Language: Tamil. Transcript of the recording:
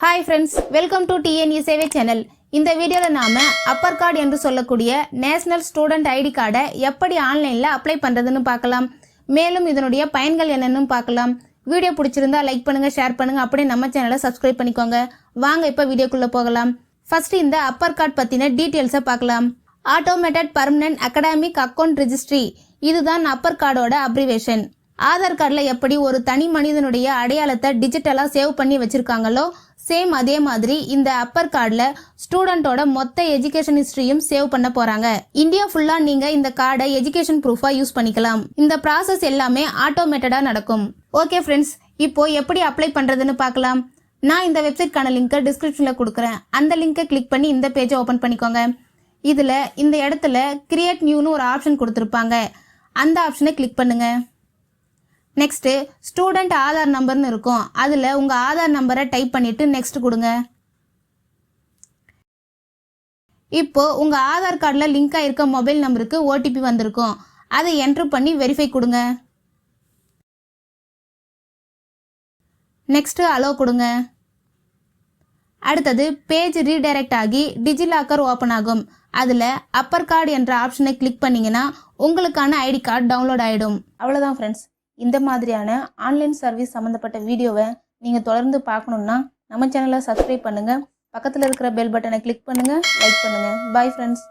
Hi friends, welcome to TNE சேவை சேனல். இந்த வீடியோல நாம அப்பர் கார்டு என்று சொல்லக்கூடிய நேஷனல் ஸ்டூடெண்ட் ஐடி கார்டை எப்படி ஆன்லைன்ல அப்ளை பண்றதுன்னு பார்க்கலாம். மேலும் இதனுடைய பயன்கள் என்னன்னு பார்க்கலாம். வீடியோ பிடிச்சிருந்தா லைக் பண்ணுங்க, ஷேர் பண்ணுங்க, அப்படியே நம்ம சேனலை சப்ஸ்கிரைப் பண்ணிக்கோங்க. வாங்க இப்ப வீடியோக்குள்ள போகலாம். ஃபர்ஸ்ட் இந்த அப்பர் கார்டு பத்தின டீடைல்ஸை பார்க்கலாம். Automated permanent academic account registry, இதுதான் அப்பர் கார்டோட அப்ரிவேஷன். ஆதார் கார்டில் எப்படி ஒரு தனி மனிதனுடைய அடையாளத்தை டிஜிட்டலாக சேவ் பண்ணி வச்சிருக்காங்களோ சேம் அதே மாதிரி இந்த அப்பர் கார்டில் ஸ்டூடெண்டோட மொத்த எஜுகேஷன் ஹிஸ்டரியும் சேவ் பண்ண போறாங்க. இந்தியா ஃபுல்லா நீங்க இந்த கார்டை எஜுகேஷன் ப்ரூஃபா யூஸ் பண்ணிக்கலாம். இந்த ப்ராசஸ் எல்லாமே ஆட்டோமேட்டடா நடக்கும். ஓகே ஃப்ரெண்ட்ஸ், இப்போ எப்படி அப்ளை பண்றதுன்னு பார்க்கலாம். நான் இந்த வெப்சைட்கான லிங்கை டிஸ்கிரிப்ஷன்ல கொடுக்குறேன். அந்த லிங்கை கிளிக் பண்ணி இந்த பேஜை ஓபன் பண்ணிக்கோங்க. இதுல இந்த இடத்துல கிரியேட் நியூன்னு ஒரு ஆப்ஷன் கொடுத்துருப்பாங்க. அந்த ஆப்ஷனை கிளிக் பண்ணுங்க. நெக்ஸ்ட் ஸ்டூடெண்ட் ஆதார் நம்பர்னு இருக்கும். அதுல உங்க ஆதார் நம்பரை டைப் பண்ணிட்டு நெக்ஸ்ட் கொடுங்க. இப்போ உங்க ஆதார் கார்டுல லிங்க் ஆயிருக்க மொபைல் நம்பருக்கு ஓடிபி வந்திருக்கும். அதை என்டர் பண்ணி வெரிஃபை கொடுங்க. நெக்ஸ்ட் அலோ கொடுங்க. அடுத்தது பேஜ் ரீடைரக்ட் ஆகி டிஜிலாக்கர் ஓபன் ஆகும். அதுல அப்பர் கார்டு என்ற ஆப்ஷனை கிளிக் பண்ணீங்கன்னா உங்களுக்கான ஐடி கார்டு டவுன்லோட் ஆயிடும். அவ்வளவுதான் ஃப்ரெண்ட்ஸ். இந்த மாதிரியான ஆன்லைன் சர்வீஸ் சம்மந்தப்பட்ட வீடியோவை நீங்கள் தொடர்ந்து பார்க்கணுன்னா நம்ம சேனலை சப்ஸ்கிரைப் பண்ணுங்கள். பக்கத்தில் இருக்கிற பெல் பட்டனை கிளிக் பண்ணுங்கள், லைக் பண்ணுங்கள். Bye friends.